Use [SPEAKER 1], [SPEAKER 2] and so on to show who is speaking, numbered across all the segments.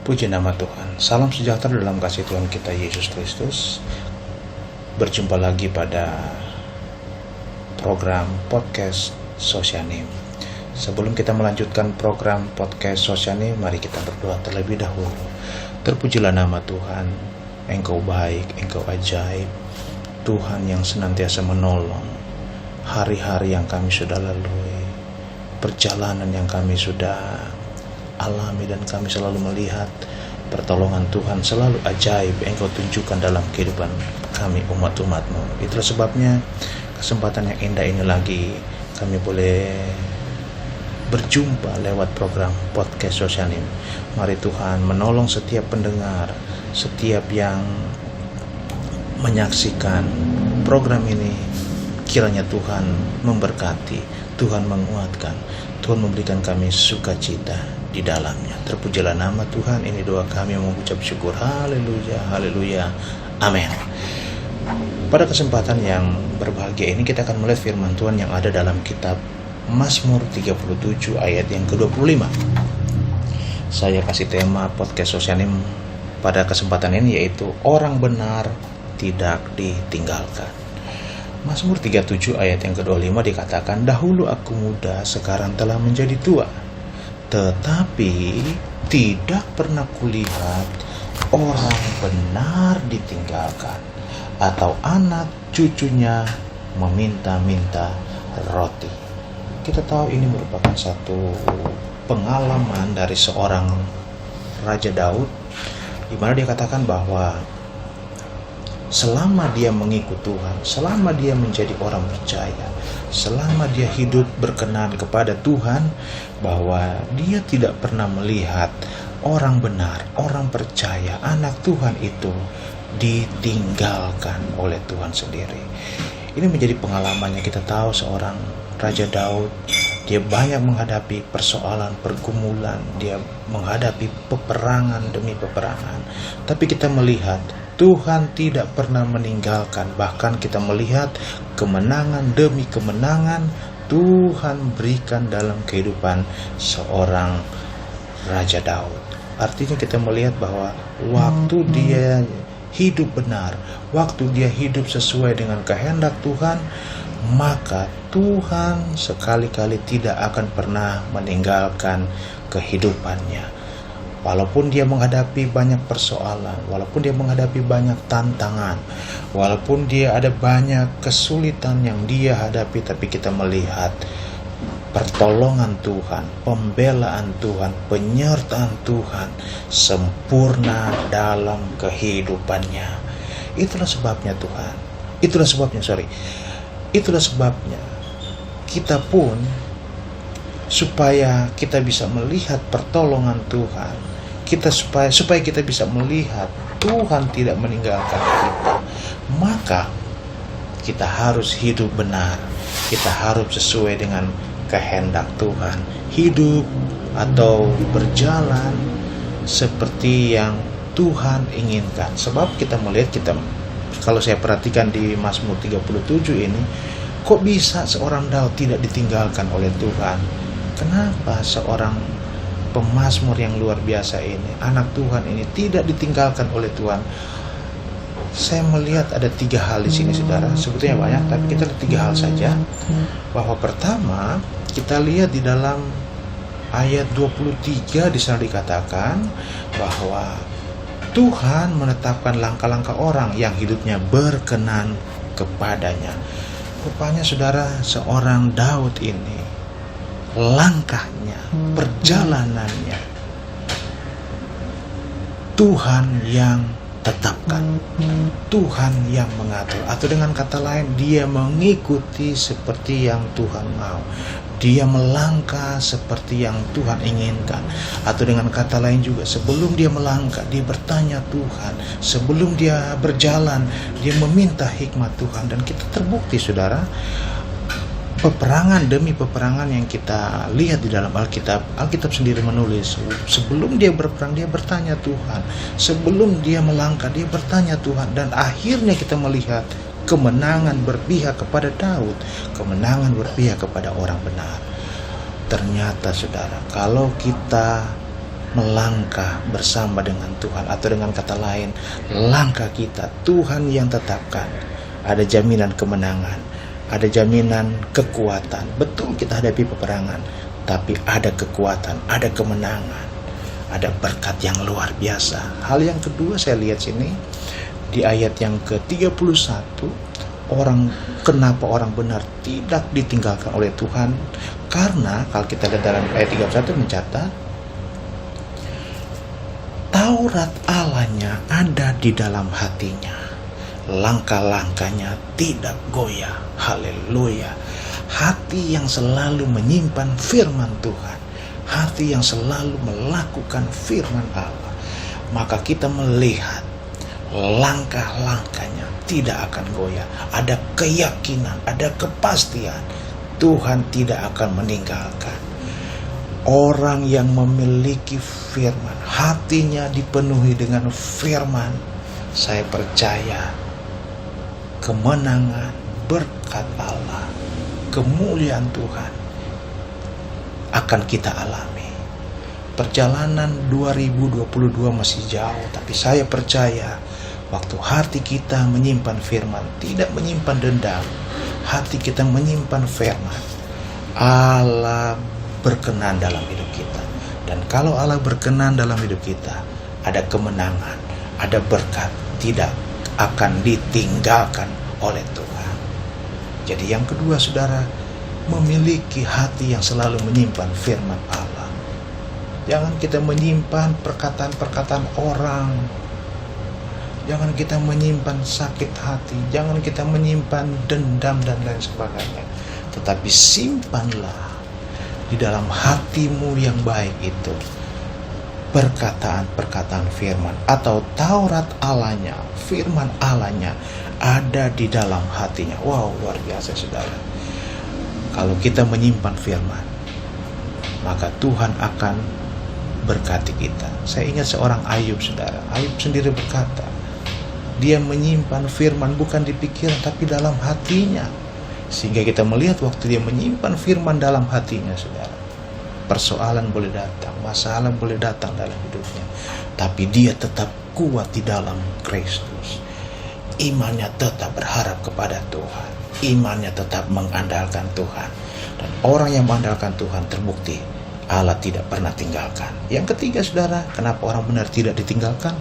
[SPEAKER 1] Puji nama Tuhan. Salam sejahtera dalam kasih Tuhan kita Yesus Kristus. Berjumpa lagi pada program podcast Sosianim. Sebelum kita melanjutkan program podcast Sosianim, mari kita berdoa terlebih dahulu. Terpujilah nama Tuhan. Engkau baik, Engkau ajaib. Tuhan yang senantiasa menolong hari-hari yang kami sudah lalui, perjalanan yang kami sudah alami, dan kami selalu melihat pertolongan Tuhan selalu ajaib Engkau tunjukkan dalam kehidupan kami umat-umat-Mu. Itulah sebabnya kesempatan yang indah ini lagi kami boleh berjumpa lewat program podcast Sosianim. Mari Tuhan menolong setiap pendengar, setiap yang menyaksikan program ini. Kiranya Tuhan memberkati, Tuhan menguatkan, Tuhan memberikan kami sukacita di dalamnya. Terpujilah nama Tuhan. Ini doa kami mengucap syukur. Haleluya, haleluya, amin. Pada kesempatan yang berbahagia ini kita akan melihat firman Tuhan yang ada dalam kitab Mazmur 37 ayat yang ke-25. Saya kasih tema podcast Sosianim pada kesempatan ini yaitu orang benar tidak ditinggalkan. Mazmur 37 ayat yang ke-25 dikatakan, dahulu aku muda, sekarang telah menjadi tua, tetapi tidak pernah kulihat orang benar ditinggalkan, atau anak cucunya meminta-minta roti. Kita tahu ini merupakan satu pengalaman dari seorang Raja Daud, di mana dia katakan bahwa selama dia mengikut Tuhan, selama dia menjadi orang percaya, selama dia hidup berkenan kepada Tuhan, bahwa dia tidak pernah melihat orang benar, orang percaya, anak Tuhan itu ditinggalkan oleh Tuhan sendiri. Ini menjadi pengalamannya. Kita tahu seorang Raja Daud, dia banyak menghadapi persoalan, pergumulan, dia menghadapi peperangan demi peperangan. Tapi kita melihat Tuhan tidak pernah meninggalkan. Bahkan kita melihat kemenangan demi kemenangan Tuhan berikan dalam kehidupan seorang Raja Daud. Artinya kita melihat bahwa waktu dia hidup benar, waktu dia hidup sesuai dengan kehendak Tuhan, maka Tuhan sekali-kali tidak akan pernah meninggalkan kehidupannya. Walaupun dia menghadapi banyak persoalan, walaupun dia menghadapi banyak tantangan, walaupun dia ada banyak kesulitan yang dia hadapi, tapi kita melihat pertolongan Tuhan, pembelaan Tuhan, penyertaan Tuhan sempurna dalam kehidupannya. Itulah sebabnya kita pun supaya kita bisa melihat pertolongan Tuhan, supaya kita bisa melihat Tuhan tidak meninggalkan kita, maka kita harus hidup benar, kita harus sesuai dengan kehendak Tuhan, hidup atau berjalan seperti yang Tuhan inginkan. Sebab kita melihat, kalau saya perhatikan di Mazmur 37 ini, kok bisa seorang Daud tidak ditinggalkan oleh Tuhan? Kenapa seorang pemazmur yang luar biasa ini, anak Tuhan ini, tidak ditinggalkan oleh Tuhan? Saya melihat ada 3 hal di sini, saudara. Sebetulnya banyak, tapi kita lihat 3 hal saja. Bahwa pertama, kita lihat di dalam ayat 23 di sana dikatakan bahwa Tuhan menetapkan langkah-langkah orang yang hidupnya berkenan kepadanya. Rupanya saudara, seorang Daud ini, langkahnya, perjalanannya, Tuhan yang tetapkan, Tuhan yang mengatur. Atau dengan kata lain, dia mengikuti seperti yang Tuhan mau, dia melangkah seperti yang Tuhan inginkan. Atau dengan kata lain juga, sebelum dia melangkah, dia bertanya Tuhan. Sebelum dia berjalan, dia meminta hikmat Tuhan. Dan kita terbukti, saudara, peperangan demi peperangan yang kita lihat di dalam Alkitab sendiri menulis, sebelum dia berperang, dia bertanya Tuhan. Sebelum dia melangkah, dia bertanya Tuhan. Dan akhirnya kita melihat kemenangan berpihak kepada Daud, kemenangan berpihak kepada orang benar. Ternyata saudara, kalau kita melangkah bersama dengan Tuhan, atau dengan kata lain, langkah kita Tuhan yang tetapkan. Ada jaminan kemenangan, ada jaminan kekuatan. Betul kita hadapi peperangan, tapi ada kekuatan, ada kemenangan, ada berkat yang luar biasa. Hal yang kedua saya lihat sini di ayat yang ke-31, kenapa orang benar tidak ditinggalkan oleh Tuhan? Karena kalau kita lihat dalam ayat 31 mencatat, Taurat Allahnya ada di dalam hatinya, langkah-langkahnya tidak goyah. Haleluya. Hati yang selalu menyimpan firman Tuhan, hati yang selalu melakukan firman Allah, maka kita melihat langkah-langkahnya tidak akan goyah. Ada keyakinan, ada kepastian Tuhan tidak akan meninggalkan. Orang yang memiliki firman, hatinya dipenuhi dengan firman, saya percaya kemenangan, berkat Allah, kemuliaan Tuhan akan kita alami. Perjalanan 2022 masih jauh, tapi saya percaya waktu hati kita menyimpan firman, tidak menyimpan dendam, hati kita menyimpan firman, Allah berkenan dalam hidup kita. Dan kalau Allah berkenan dalam hidup kita, ada kemenangan, ada berkat, tidak akan ditinggalkan oleh Tuhan. Jadi yang kedua, saudara, memiliki hati yang selalu menyimpan firman Allah. Jangan kita menyimpan perkataan-perkataan orang, jangan kita menyimpan sakit hati, jangan kita menyimpan dendam dan lain sebagainya. Tetapi simpanlah di dalam hatimu yang baik itu perkataan-perkataan firman, atau Taurat Allahnya, firman Allahnya ada di dalam hatinya. Wow, luar biasa saudara. Kalau kita menyimpan firman, maka Tuhan akan berkati kita. Saya ingat seorang Ayub, saudara. Ayub sendiri berkata, dia menyimpan firman bukan di pikiran tapi dalam hatinya. Sehingga kita melihat waktu dia menyimpan firman dalam hatinya, saudara, persoalan boleh datang, masalah boleh datang dalam hidupnya, tapi dia tetap kuat di dalam Kristus. Imannya tetap berharap kepada Tuhan, imannya tetap mengandalkan Tuhan. Dan orang yang mengandalkan Tuhan terbukti Allah tidak pernah tinggalkan. Yang ketiga, saudara, kenapa orang benar tidak ditinggalkan?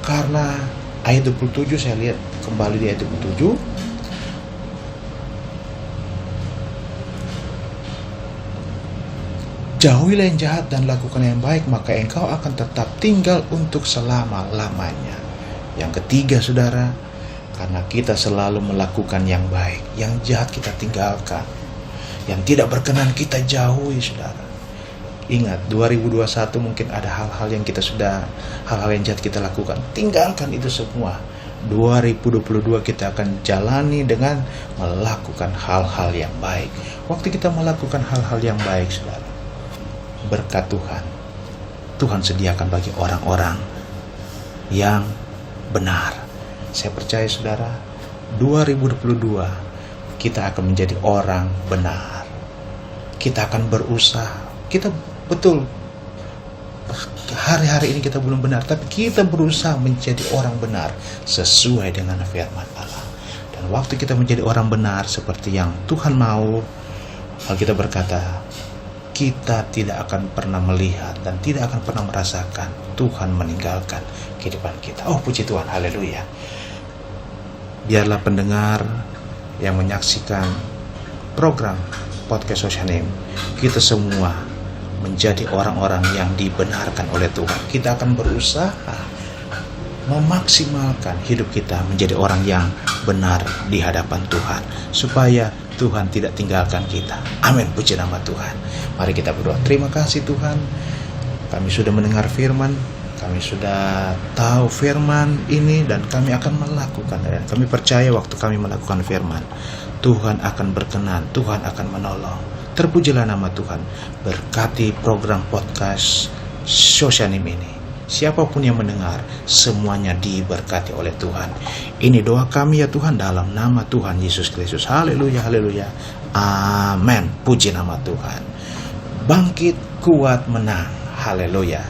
[SPEAKER 1] Karena ayat 27, saya lihat kembali di ayat 27, jauhilah yang jahat dan lakukan yang baik, maka engkau akan tetap tinggal untuk selama-lamanya. Yang ketiga, saudara, karena kita selalu melakukan yang baik, yang jahat kita tinggalkan, yang tidak berkenan kita jauhi, saudara. Ingat, 2021 mungkin ada hal-hal yang hal-hal yang jahat kita lakukan, tinggalkan itu semua. 2022 kita akan jalani dengan melakukan hal-hal yang baik. Waktu kita melakukan hal-hal yang baik, saudara, berkat Tuhan sediakan bagi orang-orang yang benar. Saya percaya, saudara, 2022 kita akan menjadi orang benar. Kita akan berusaha. Kita betul hari-hari ini kita belum benar, tapi kita berusaha menjadi orang benar sesuai dengan firman Allah. Dan waktu kita menjadi orang benar seperti yang Tuhan mau, Alkitab berkata, kita tidak akan pernah melihat dan tidak akan pernah merasakan Tuhan meninggalkan kehidupan kita. Oh, puji Tuhan, haleluya. Biarlah pendengar yang menyaksikan program podcast Oceanim, kita semua menjadi orang-orang yang dibenarkan oleh Tuhan. Kita akan berusaha memaksimalkan hidup kita menjadi orang yang benar di hadapan Tuhan, supaya Tuhan tidak tinggalkan kita. Amin, puji nama Tuhan. Mari kita berdoa. Terima kasih Tuhan, kami sudah mendengar firman, kami sudah tahu firman ini, dan kami akan melakukan. Dan kami percaya waktu kami melakukan firman, Tuhan akan berkenan, Tuhan akan menolong. Terpujilah nama Tuhan. Berkati program podcast Oceanim ini. Siapapun yang mendengar, semuanya diberkati oleh Tuhan. Ini doa kami ya Tuhan, dalam nama Tuhan Yesus Kristus. Haleluya, haleluya. Amin. Puji nama Tuhan. Bangkit, kuat, menang. Haleluya.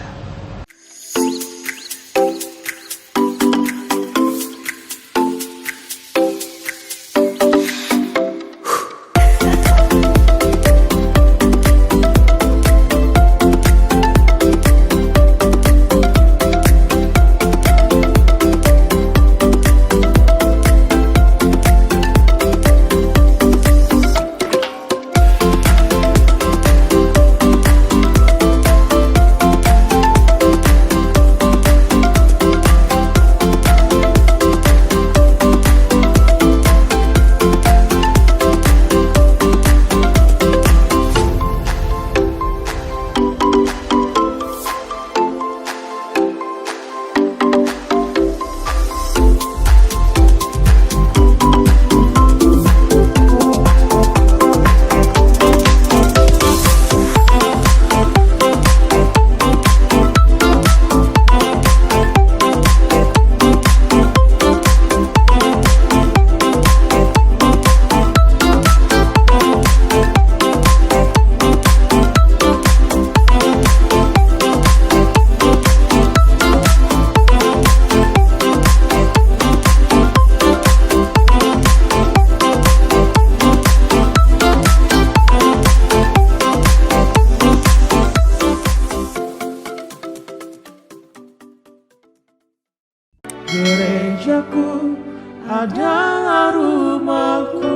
[SPEAKER 2] gerejaku adalah rumahku.